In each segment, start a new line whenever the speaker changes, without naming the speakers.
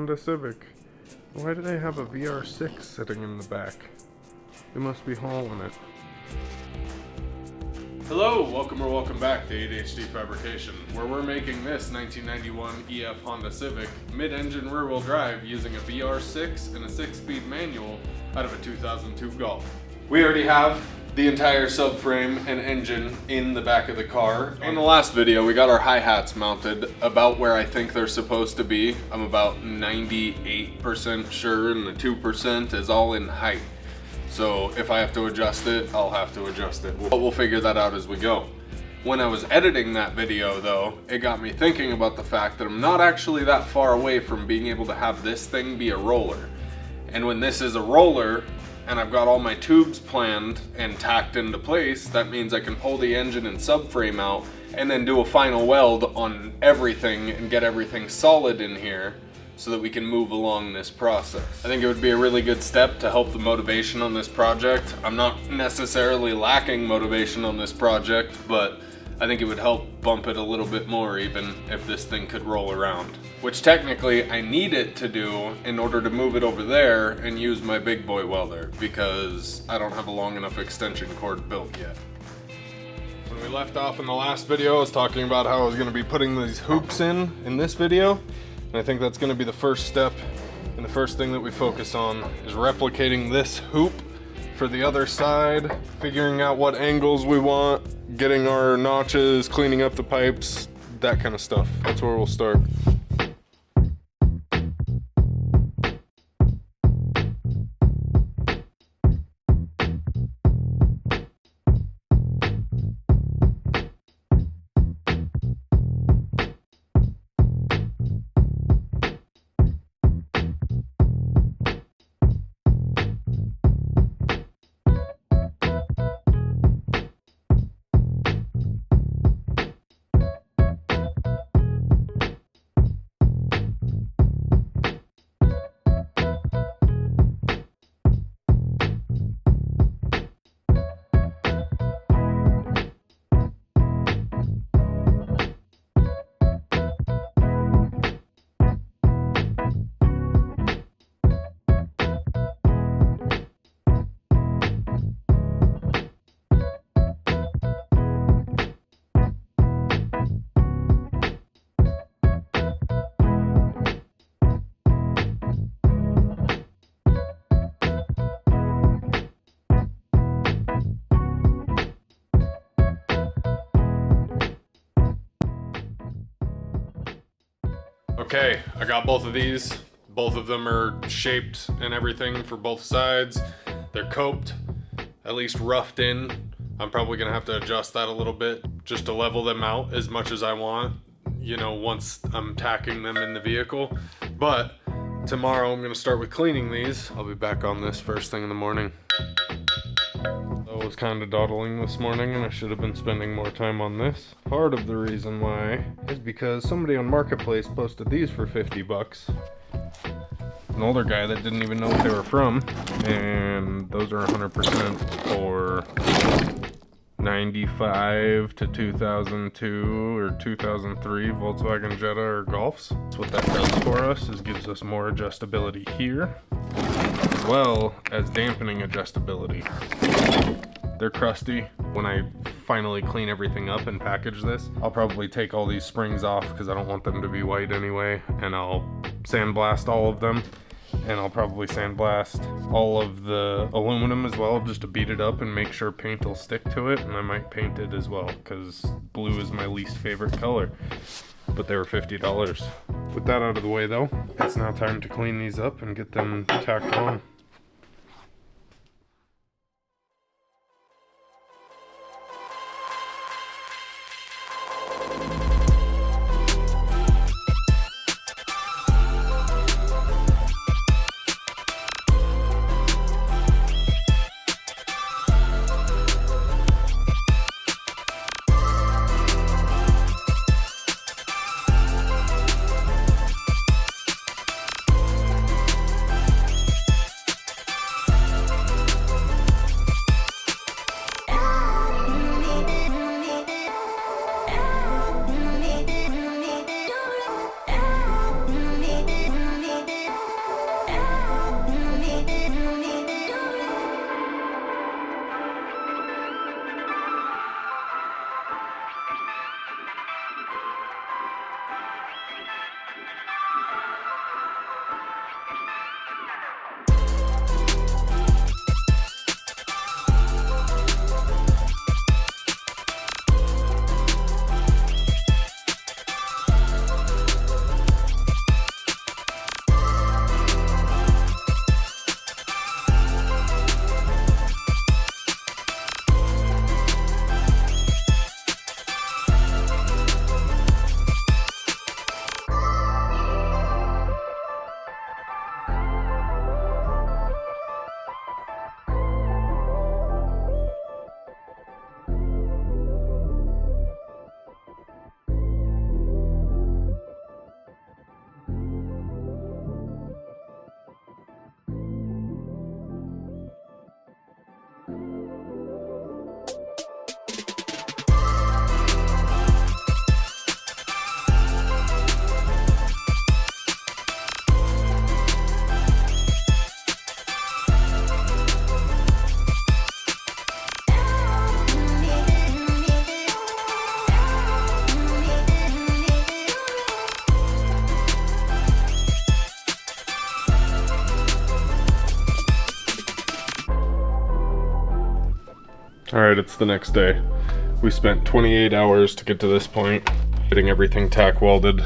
Honda Civic. Why do they have a VR6 sitting in the back? They must be hauling it. Hello, welcome back to ADHD Fabrication, where we're making this 1991 EF Honda Civic mid-engine rear-wheel drive using a VR6 and a 6-speed manual out of a 2002 Golf. We already have the entire subframe and engine in the back of the car. In the last video, we got our hi-hats mounted about where I think they're supposed to be. I'm about 98% sure, and the 2% is all in height. So if I have to adjust it, I'll have to adjust it. But we'll figure that out as we go. When I was editing that video though, it got me thinking about the fact that I'm not actually that far away from being able to have this thing be a roller. And when this is a roller, and I've got all my tubes planned and tacked into place, that means I can pull the engine and subframe out and then do a final weld on everything and get everything solid in here so that we can move along this process. I think it would be a really good step to help the motivation on this project. I'm not necessarily lacking motivation on this project, but I think it would help bump it a little bit more even if this thing could roll around. Which technically I need it to do in order to move it over there and use my big boy welder, because I don't have a long enough extension cord built yet. When we left off in the last video, I was talking about how I was going to be putting these hoops in this video. And I think that's going to be the first step, and the first thing that we focus on is replicating this hoop for the other side, figuring out what angles we want, getting our notches, cleaning up the pipes, that kind of stuff. That's where we'll start. Okay, I got both of these. Both of them are shaped and everything for both sides. They're coped, at least roughed in. I'm probably gonna have to adjust that a little bit just to level them out as much as I want, you know, once I'm tacking them in the vehicle. But tomorrow I'm gonna start with cleaning these. I'll be back on this first thing in the morning. I was kind of dawdling this morning and I should have been spending more time on this. Part of the reason why is because somebody on Marketplace posted these for 50 bucks. An older guy that didn't even know what they were from, and those are 100% for 95 to 2002 or 2003 Volkswagen Jetta or Golfs. That's what that does for us, is gives us more adjustability here, as well as dampening adjustability. They're crusty. When I finally clean everything up and package this, I'll probably take all these springs off because I don't want them to be white anyway, and I'll sandblast all of them, and I'll probably sandblast all of the aluminum as well just to beat it up and make sure paint will stick to it, and I might paint it as well because blue is my least favorite color. But they were $50. With that out of the way though, it's now time to clean these up and get them tacked on. Alright, it's the next day. We spent 28 hours to get to this point, getting everything tack welded,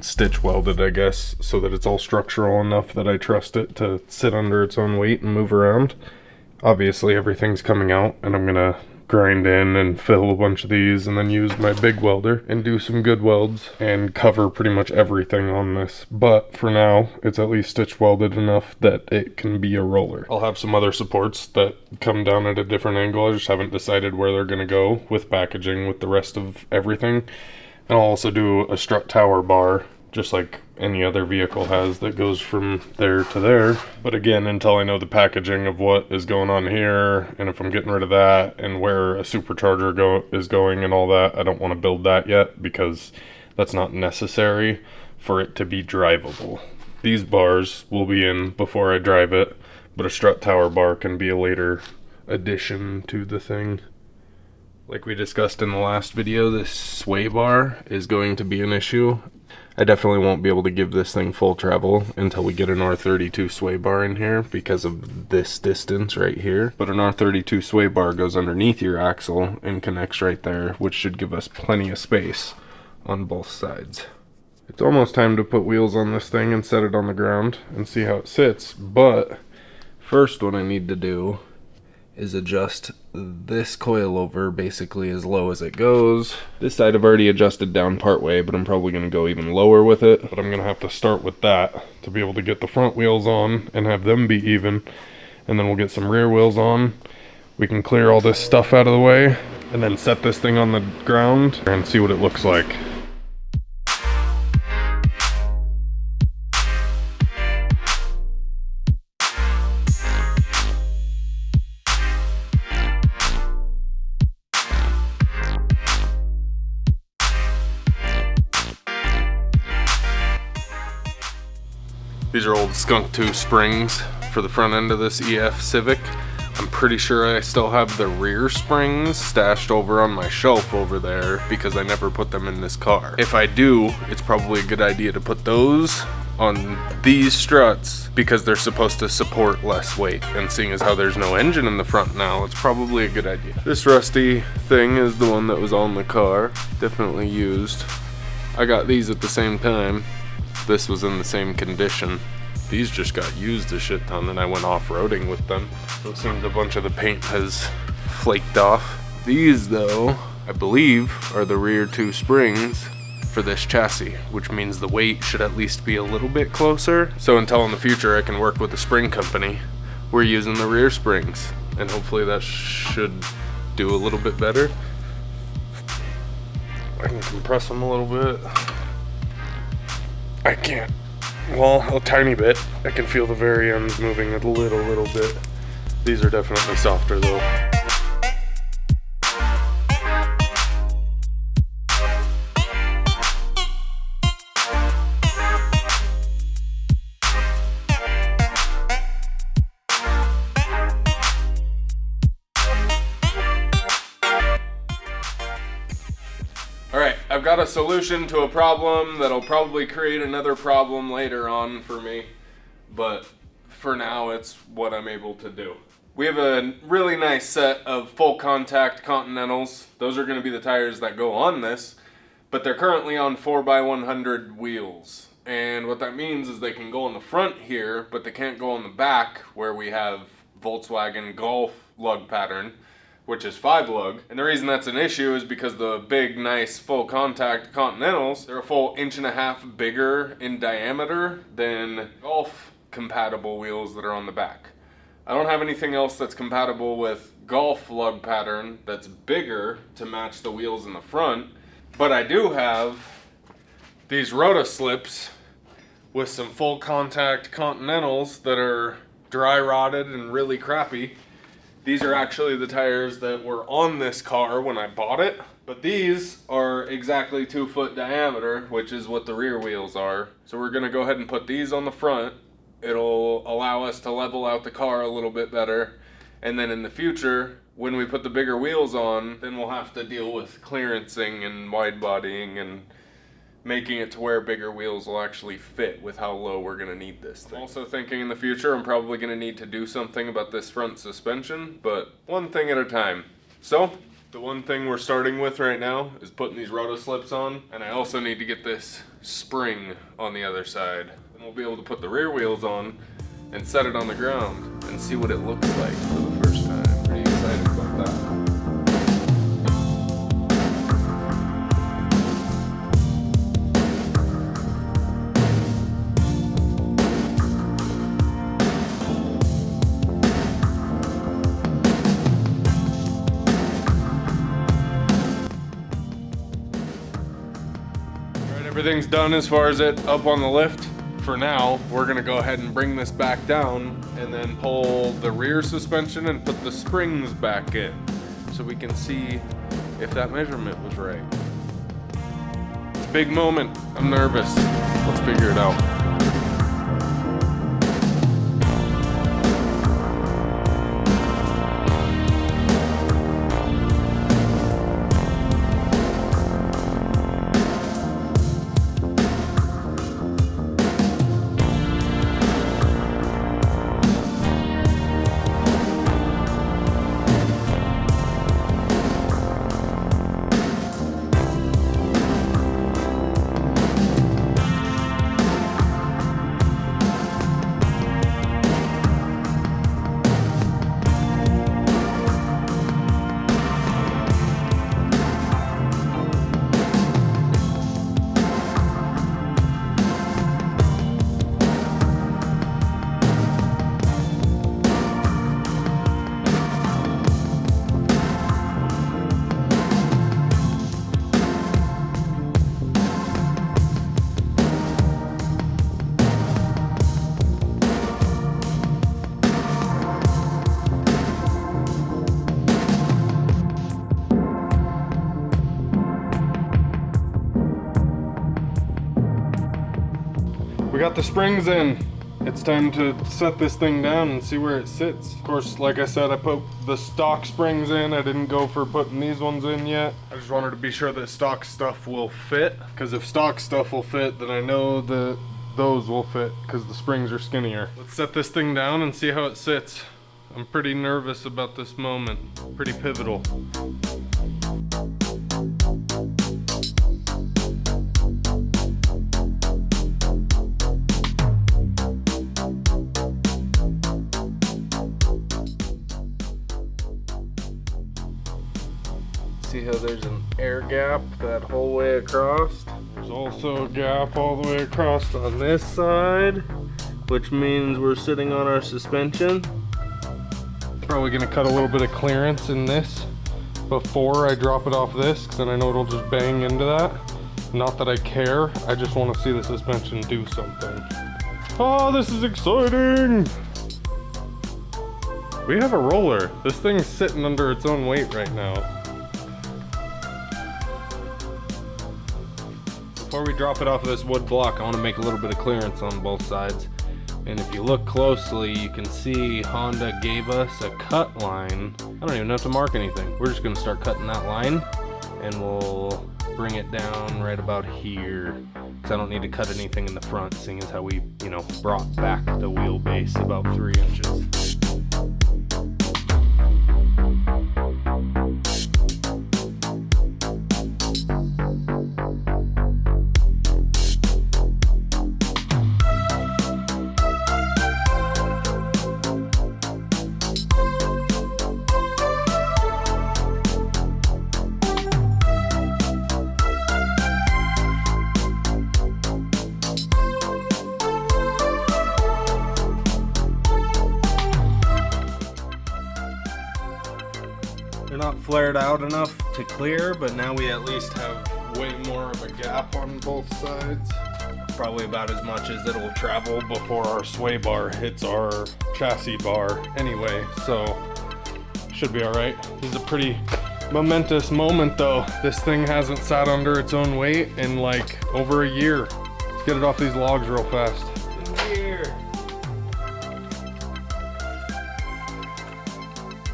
stitch welded, I guess, so that it's all structural enough that I trust it to sit under its own weight and move around. Obviously, everything's coming out, and I'm gonna grind in and fill a bunch of these and then use my big welder and do some good welds and cover pretty much everything on this. But for now, it's at least stitch welded enough that it can be a roller. I'll have some other supports that come down at a different angle. I just haven't decided where they're gonna go with packaging with the rest of everything. And I'll also do a strut tower bar, just like any other vehicle has, that goes from there to there. But again, until I know the packaging of what is going on here, and if I'm getting rid of that, and where a supercharger is going and all that, I don't want to build that yet, because that's not necessary for it to be drivable. These bars will be in before I drive it, but a strut tower bar can be a later addition to the thing. Like we discussed in the last video, this sway bar is going to be an issue. I definitely won't be able to give this thing full travel until we get an R32 sway bar in here because of this distance right here. But an R32 sway bar goes underneath your axle and connects right there, which should give us plenty of space on both sides. It's almost time to put wheels on this thing and set it on the ground and see how it sits. But first, what I need to do is adjust this coilover basically as low as it goes. This side I've already adjusted down part way, but I'm probably going to go even lower with it. But I'm going to have to start with that to be able to get the front wheels on and have them be even. And then we'll get some rear wheels on. We can clear all this stuff out of the way and then set this thing on the ground and see what it looks like. These are old skunk tooth springs for the front end of this EF Civic. I'm pretty sure I still have the rear springs stashed over on my shelf over there because I never put them in this car. If I do, it's probably a good idea to put those on these struts because they're supposed to support less weight. And seeing as how there's no engine in the front now, it's probably a good idea. This rusty thing is the one that was on the car. Definitely used. I got these at the same time. This was in the same condition. These just got used a shit ton and I went off-roading with them. So it seems a bunch of the paint has flaked off. These though, I believe, are the rear two springs for this chassis, which means the weight should at least be a little bit closer. So until in the future I can work with the spring company, we're using the rear springs. And hopefully that should do a little bit better. I can compress them a little bit. I can't. Well, a tiny bit. I can feel the very ends moving a little bit. These are definitely softer though. Alright, I've got a solution to a problem that'll probably create another problem later on for me, but for now it's what I'm able to do. We have a really nice set of full contact Continentals. Those are going to be the tires that go on this, but they're currently on 4x100 wheels. And what that means is they can go on the front here, but they can't go on the back where we have Volkswagen Golf lug pattern, which is 5 lug. And the reason that's an issue is because the big, nice, full contact Continentals, they're a full 1.5 inches bigger in diameter than Golf compatible wheels that are on the back. I don't have anything else that's compatible with Golf lug pattern that's bigger to match the wheels in the front, but I do have these Rota-Slips with some full contact Continentals that are dry rotted and really crappy. These are actually the tires that were on this car when I bought it, but these are exactly 2 foot diameter, which is what the rear wheels are. So we're gonna go ahead and put these on the front. It'll allow us to level out the car a little bit better. And then in the future, when we put the bigger wheels on, then we'll have to deal with clearancing and wide bodying and making it to where bigger wheels will actually fit with how low we're gonna need this thing. Also thinking in the future, I'm probably gonna need to do something about this front suspension, but one thing at a time. So, the one thing we're starting with right now is putting these roto slips on, and I also need to get this spring on the other side. And we'll be able to put the rear wheels on and set it on the ground and see what it looks like for the first time. Pretty excited about that. Everything's done as far as it up on the lift. For now, we're gonna go ahead and bring this back down and then pull the rear suspension and put the springs back in so we can see if that measurement was right. It's a big moment. I'm nervous. Let's figure it out. We got the springs in. It's time to set this thing down and see where it sits. Of course, like I said, I put the stock springs in. I didn't go for putting these ones in yet. I just wanted to be sure that stock stuff will fit. Because if stock stuff will fit, then I know that those will fit because the springs are skinnier. Let's set this thing down and see how it sits. I'm pretty nervous about this moment. Pretty pivotal. See how there's an air gap that whole way across? There's also a gap all the way across on this side, which means we're sitting on our suspension. Probably gonna cut a little bit of clearance in this before I drop it off this, because then I know it'll just bang into that. Not that I care, I just want to see the suspension do something. Oh, this is exciting! We have a roller. This thing's sitting under its own weight right now. Before we drop it off of this wood block, I want to make a little bit of clearance on both sides. And if you look closely, you can see Honda gave us a cut line. I don't even have to mark anything. We're just going to start cutting that line, and we'll bring it down right about here. Because I don't need to cut anything in the front, seeing as how we, brought back the wheelbase about 3 inches. They're not flared out enough to clear, but now we at least have way more of a gap on both sides. Probably about as much as it'll travel before our sway bar hits our chassis bar anyway, so should be all right. This is a pretty momentous moment though. This thing hasn't sat under its own weight in like over a year. Let's get it off these logs real fast. In here.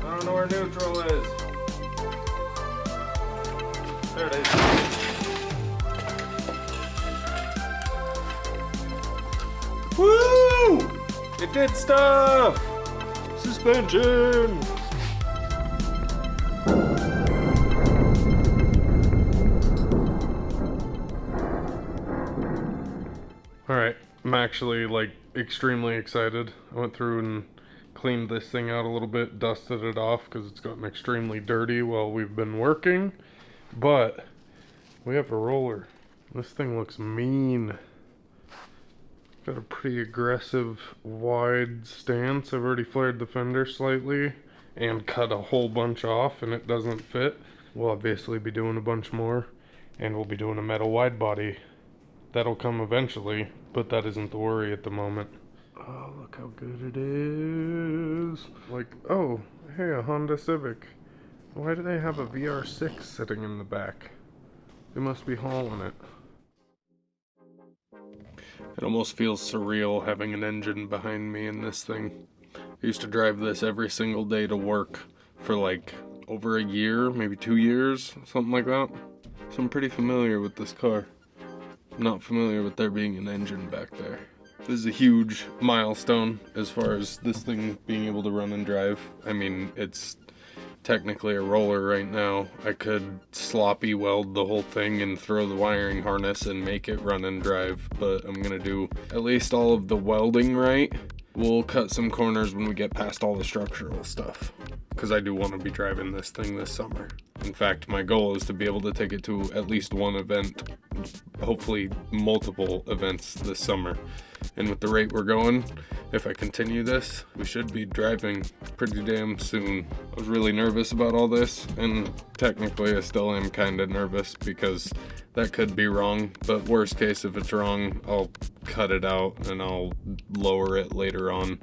I don't know where neutral is. There it is. It did stuff! Suspension! Alright, I'm actually like extremely excited. I went through and cleaned this thing out a little bit, dusted it off because it's gotten extremely dirty while we've been working. But we have a roller. This thing looks mean. Got a pretty aggressive wide stance. I've already flared the fender slightly and cut a whole bunch off, and it doesn't fit. We'll obviously be doing a bunch more, and we'll be doing a metal wide body. That'll come eventually, but that isn't the worry at the moment. Oh, look how good it is. Like, oh, hey, a Honda Civic. Why do they have a VR6 sitting in the back? They must be hauling it. It almost feels surreal having an engine behind me in this thing. I used to drive this every single day to work for like over a year, maybe 2 years, something like that. So I'm pretty familiar with this car. I'm not familiar with there being an engine back there. This is a huge milestone as far as this thing being able to run and drive. I mean, it's technically a roller right now. I could sloppy weld the whole thing and throw the wiring harness and make it run and drive, but I'm gonna do at least all of the welding right. We'll cut some corners when we get past all the structural stuff, because I do want to be driving this thing this summer. In fact, my goal is to be able to take it to at least one event, hopefully multiple events this summer. And with the rate we're going, if I continue this, we should be driving pretty damn soon. I was really nervous about all this, and technically I still am kind of nervous because that could be wrong, but worst case, if it's wrong, I'll cut it out and I'll lower it later on.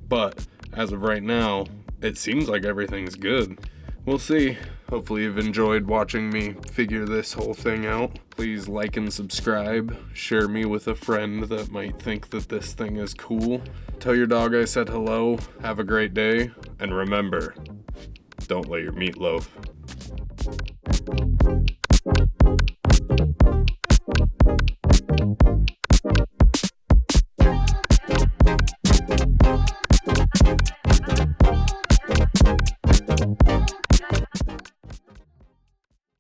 But as of right now, it seems like everything's good. We'll see. Hopefully you've enjoyed watching me figure this whole thing out. Please like and subscribe. Share me with a friend that might think that this thing is cool. Tell your dog I said hello. Have a great day. And remember, don't let your meat loaf.